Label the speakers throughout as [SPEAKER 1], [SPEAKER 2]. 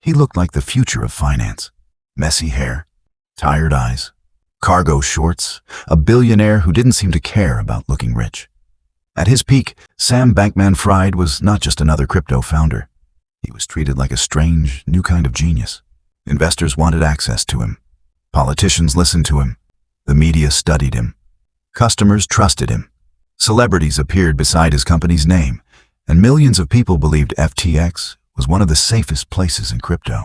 [SPEAKER 1] He looked like the future of finance. Messy hair, tired eyes, cargo shorts, a billionaire who didn't seem to care about looking rich. At his peak, Sam Bankman-Fried was not just another crypto founder. He was treated like a strange, new kind of genius. Investors wanted access to him. Politicians listened to him. The media studied him. Customers trusted him. Celebrities appeared beside his company's name, and millions of people believed FTX was one of the safest places in crypto.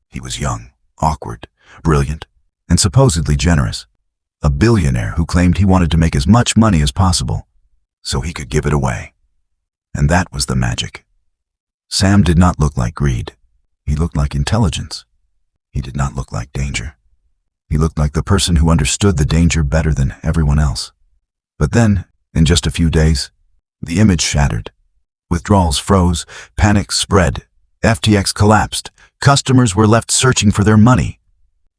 [SPEAKER 1] He was young, awkward, brilliant, and supposedly generous. A billionaire who claimed he wanted to make as much money as possible so he could give it away. And that was the magic. Sam did not look like greed. He looked like intelligence. He did not look like danger. He looked like the person who understood the danger better than everyone else. But then, in just a few days, the image shattered. Withdrawals froze, panic spread, FTX collapsed, customers were left searching for their money.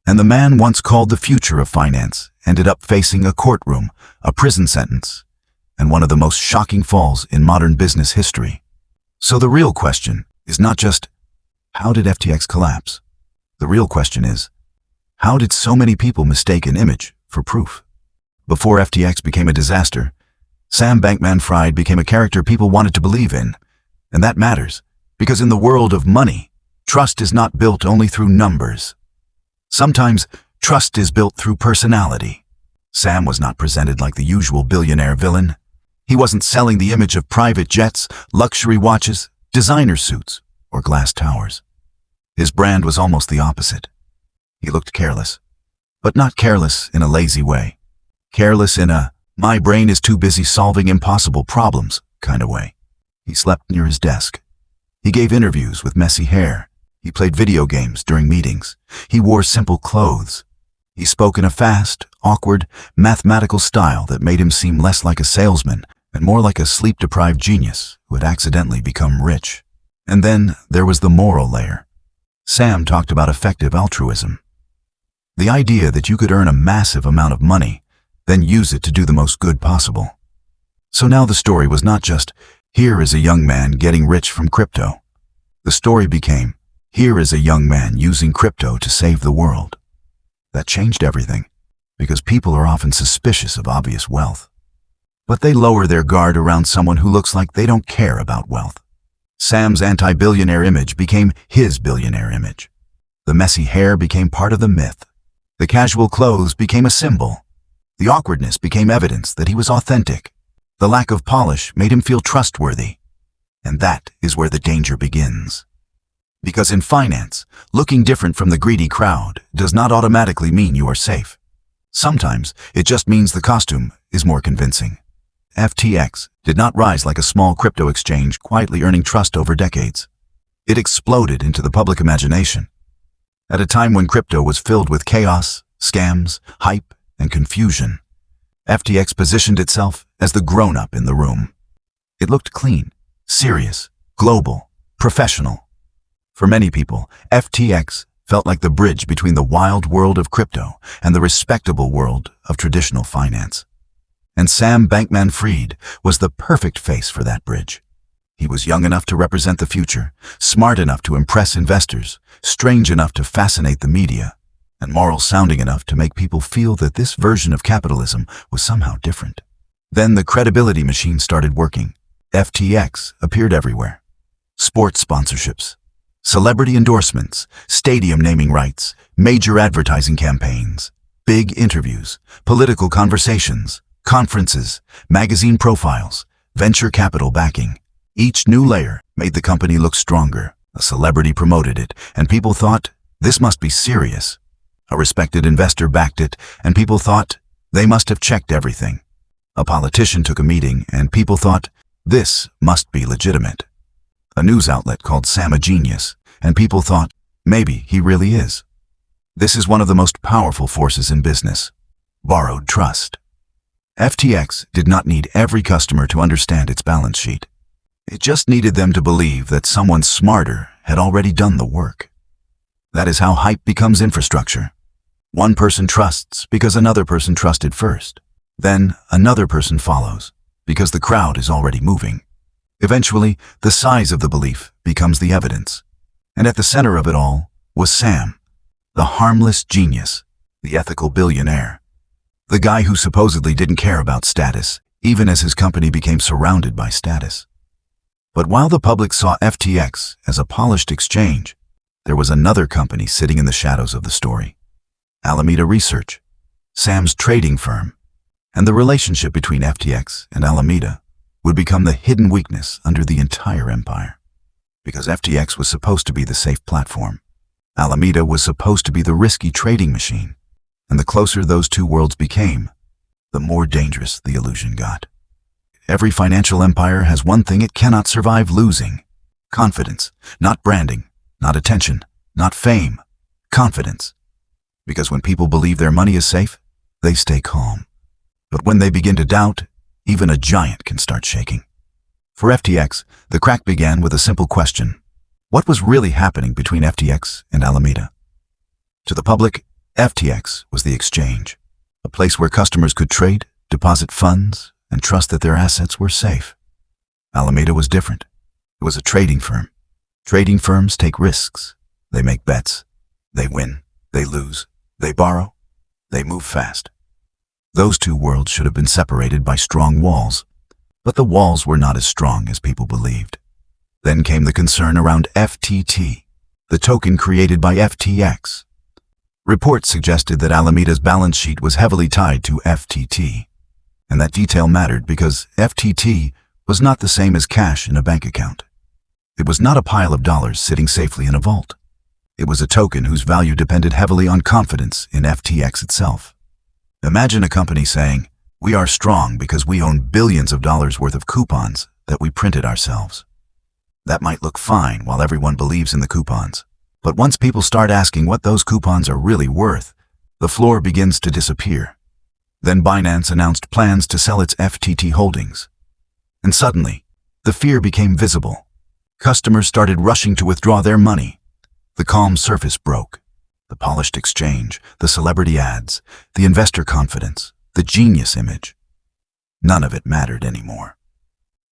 [SPEAKER 1] And the man once called the future of finance ended up facing a courtroom, a prison sentence, and one of the most shocking falls in modern business history. So the real question is not just, how did FTX collapse? The real question is, how did so many people mistake an image for proof? Before FTX became a disaster, Sam Bankman-Fried became a character people wanted to believe in. And that matters, because in the world of money, trust is not built only through numbers. Sometimes, trust is built through personality. Sam was not presented like the usual billionaire villain. He wasn't selling the image of private jets, luxury watches, designer suits, or glass towers. His brand was almost the opposite. He looked careless, but not careless in a lazy way. Careless in a, my brain is too busy solving impossible problems kind of way. He slept near his desk. He gave interviews with messy hair. He played video games during meetings. He wore simple clothes. He spoke in a fast, awkward, mathematical style that made him seem less like a salesman and more like a sleep-deprived genius who had accidentally become rich. And then there was the moral layer. Sam talked about effective altruism. The idea that you could earn a massive amount of money, then use it to do the most good possible. So now the story was not just, here is a young man getting rich from crypto. The story became, here is a young man using crypto to save the world. That changed everything, because people are often suspicious of obvious wealth. But they lower their guard around someone who looks like they don't care about wealth. Sam's anti-billionaire image became his billionaire image. The messy hair became part of the myth. The casual clothes became a symbol. The awkwardness became evidence that he was authentic. The lack of polish made him feel trustworthy. And that is where the danger begins. Because in finance, looking different from the greedy crowd does not automatically mean you are safe. Sometimes it just means the costume is more convincing. FTX did not rise like a small crypto exchange quietly earning trust over decades. It exploded into the public imagination. At a time when crypto was filled with chaos, scams, hype, and confusion, FTX positioned itself as the grown-up in the room. It looked clean, serious, global, professional. For many people, FTX felt like the bridge between the wild world of crypto and the respectable world of traditional finance. And Sam Bankman-Fried was the perfect face for that bridge. He was young enough to represent the future, smart enough to impress investors, strange enough to fascinate the media, and moral-sounding enough to make people feel that this version of capitalism was somehow different. Then the credibility machine started working. FTX appeared everywhere. Sports sponsorships, celebrity endorsements, stadium naming rights, major advertising campaigns, big interviews, political conversations, conferences, magazine profiles, venture capital backing. Each new layer made the company look stronger. A celebrity promoted it, and people thought, this must be serious. A respected investor backed it, and people thought, they must have checked everything. A politician took a meeting, and people thought, this must be legitimate. A news outlet called Sam a genius, and people thought, maybe he really is. This is one of the most powerful forces in business. Borrowed trust. FTX did not need every customer to understand its balance sheet. It just needed them to believe that someone smarter had already done the work. That is how hype becomes infrastructure. One person trusts because another person trusted first. Then another person follows because the crowd is already moving. Eventually, the size of the belief becomes the evidence. And at the center of it all was Sam, the harmless genius, the ethical billionaire, the guy who supposedly didn't care about status, even as his company became surrounded by status. But while the public saw FTX as a polished exchange, there was another company sitting in the shadows of the story. Alameda Research, Sam's trading firm, and the relationship between FTX and Alameda would become the hidden weakness under the entire empire. Because FTX was supposed to be the safe platform, Alameda was supposed to be the risky trading machine, and the closer those two worlds became, the more dangerous the illusion got. Every financial empire has one thing it cannot survive losing: confidence. Not branding, not attention, not fame, confidence. Because when people believe their money is safe, they stay calm. But when they begin to doubt, even a giant can start shaking. For FTX, the crack began with a simple question: what was really happening between FTX and Alameda? To the public, FTX was the exchange, a place where customers could trade, deposit funds, and trust that their assets were safe. Alameda was different. It was a trading firm. Trading firms take risks. They make bets. They win. They lose. They borrow. They move fast. Those two worlds should have been separated by strong walls, but the walls were not as strong as people believed. Then came the concern around FTT, the token created by FTX. Reports suggested that Alameda's balance sheet was heavily tied to FTT, and that detail mattered because FTT was not the same as cash in a bank account. It was not a pile of dollars sitting safely in a vault. It was a token whose value depended heavily on confidence in FTX itself. Imagine a company saying, "We are strong because we own billions of dollars worth of coupons that we printed ourselves." That might look fine while everyone believes in the coupons. But once people start asking what those coupons are really worth, the floor begins to disappear. Then Binance announced plans to sell its FTT holdings. And suddenly, the fear became visible. Customers started rushing to withdraw their money. The calm surface broke. The polished exchange, the celebrity ads, the investor confidence, the genius image. None of it mattered anymore.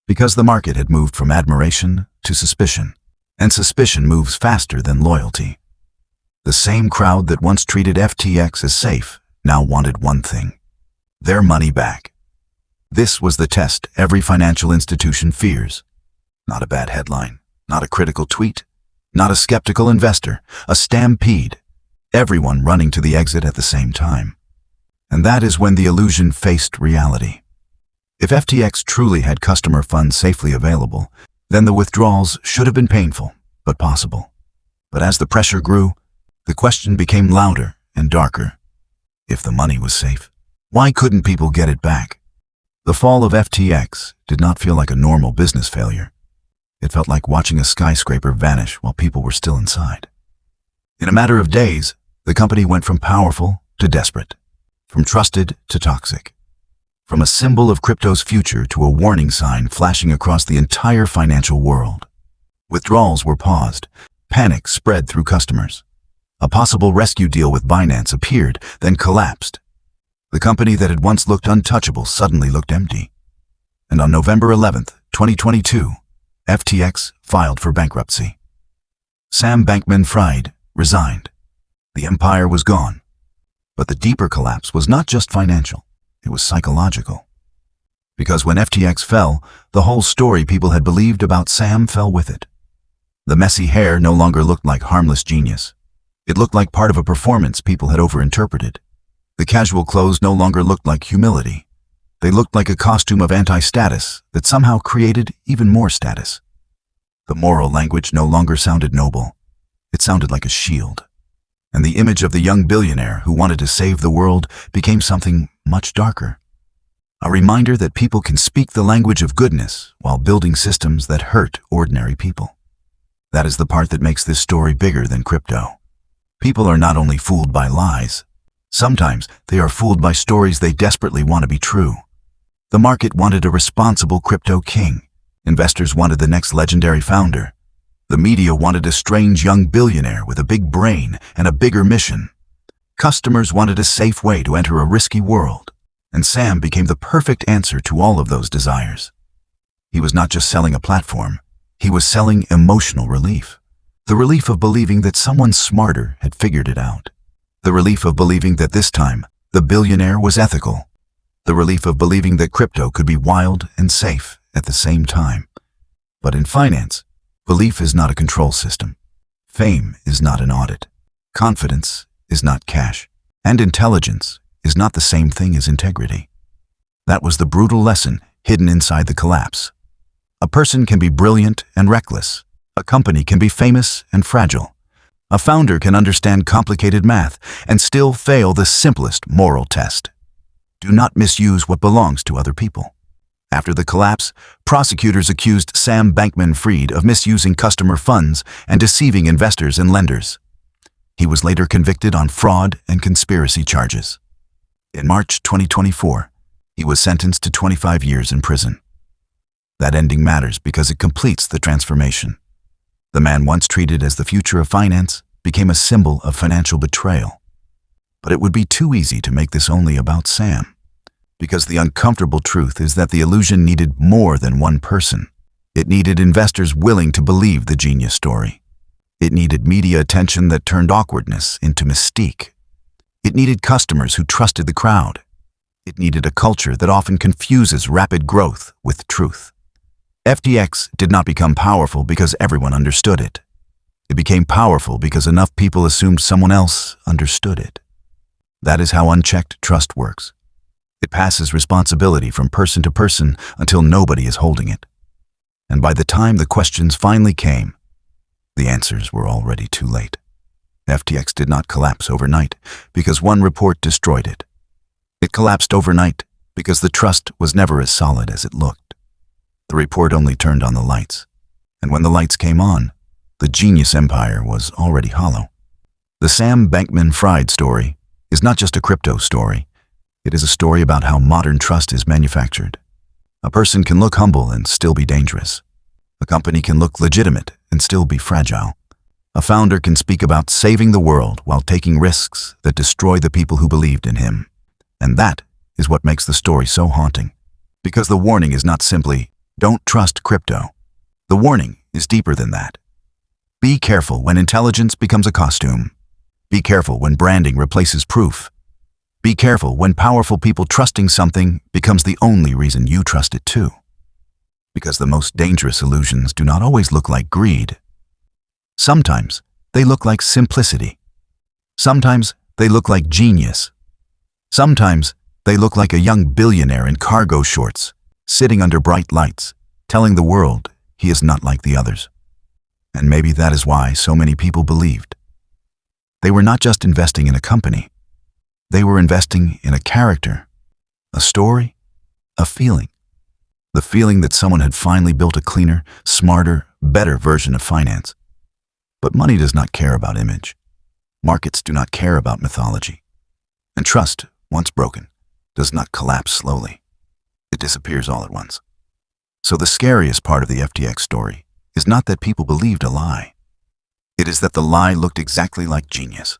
[SPEAKER 1] Because the market had moved from admiration to suspicion, and suspicion moves faster than loyalty. The same crowd that once treated FTX as safe now wanted one thing: their money back. This was the test every financial institution fears. Not a bad headline, not a critical tweet, not a skeptical investor, a stampede. Everyone running to the exit at the same time. And that is when the illusion faced reality. If FTX truly had customer funds safely available, then the withdrawals should have been painful, but possible. But as the pressure grew, the question became louder and darker. If the money was safe, why couldn't people get it back? The fall of FTX did not feel like a normal business failure. It felt like watching a skyscraper vanish while people were still inside. In a matter of days, the company went from powerful to desperate, from trusted to toxic, from a symbol of crypto's future to a warning sign flashing across the entire financial world. Withdrawals were paused. Panic spread through customers. A possible rescue deal with Binance appeared, then collapsed. The company that had once looked untouchable suddenly looked empty. And on November 11th, 2022, FTX filed for bankruptcy. Sam Bankman-Fried resigned. The empire was gone. But the deeper collapse was not just financial, it was psychological. Because when FTX fell, the whole story people had believed about Sam fell with it. The messy hair no longer looked like harmless genius. It looked like part of a performance people had overinterpreted. The casual clothes no longer looked like humility. They looked like a costume of anti-status that somehow created even more status. The moral language no longer sounded noble. It sounded like a shield. And the image of the young billionaire who wanted to save the world became something much darker. A reminder that people can speak the language of goodness while building systems that hurt ordinary people. That is the part that makes this story bigger than crypto. People are not only fooled by lies, sometimes they are fooled by stories they desperately want to be true. The market wanted a responsible crypto king. Investors wanted the next legendary founder. The media wanted a strange young billionaire with a big brain and a bigger mission. Customers wanted a safe way to enter a risky world, and Sam became the perfect answer to all of those desires. He was not just selling a platform, he was selling emotional relief. The relief of believing that someone smarter had figured it out. The relief of believing that this time, the billionaire was ethical. The relief of believing that crypto could be wild and safe at the same time. But in finance, belief is not a control system. Fame is not an audit. Confidence is not cash. And intelligence is not the same thing as integrity. That was the brutal lesson hidden inside the collapse. A person can be brilliant and reckless. A company can be famous and fragile. A founder can understand complicated math and still fail the simplest moral test. Do not misuse what belongs to other people. After the collapse, prosecutors accused Sam Bankman-Fried of misusing customer funds and deceiving investors and lenders. He was later convicted on fraud and conspiracy charges. In March 2024, he was sentenced to 25 years in prison. That ending matters because it completes the transformation. The man once treated as the future of finance became a symbol of financial betrayal. But it would be too easy to make this only about Sam, because the uncomfortable truth is that the illusion needed more than one person. It needed investors willing to believe the genius story. It needed media attention that turned awkwardness into mystique. It needed customers who trusted the crowd. It needed a culture that often confuses rapid growth with truth. FTX did not become powerful because everyone understood it. It became powerful because enough people assumed someone else understood it. That is how unchecked trust works. It passes responsibility from person to person until nobody is holding it. And by the time the questions finally came, the answers were already too late. FTX did not collapse overnight because one report destroyed it. It collapsed overnight because the trust was never as solid as it looked. The report only turned on the lights, and when the lights came on, the genius empire was already hollow. The Sam Bankman-Fried story is not just a crypto story. It is a story about how modern trust is manufactured. A person can look humble and still be dangerous. A company can look legitimate and still be fragile. A founder can speak about saving the world while taking risks that destroy the people who believed in him. And that is what makes the story so haunting. Because the warning is not simply, "Don't trust crypto." The warning is deeper than that. Be careful when intelligence becomes a costume. Be careful when branding replaces proof. Be careful when powerful people trusting something becomes the only reason you trust it too. Because the most dangerous illusions do not always look like greed. Sometimes they look like simplicity. Sometimes they look like genius. Sometimes they look like a young billionaire in cargo shorts, sitting under bright lights, telling the world he is not like the others. And maybe that is why so many people believed. They were not just investing in a company. They were investing in a character, a story, a feeling. The feeling that someone had finally built a cleaner, smarter, better version of finance. But money does not care about image. Markets do not care about mythology. And trust, once broken, does not collapse slowly. It disappears all at once. So the scariest part of the FTX story is not that people believed a lie. It is that the lie looked exactly like genius.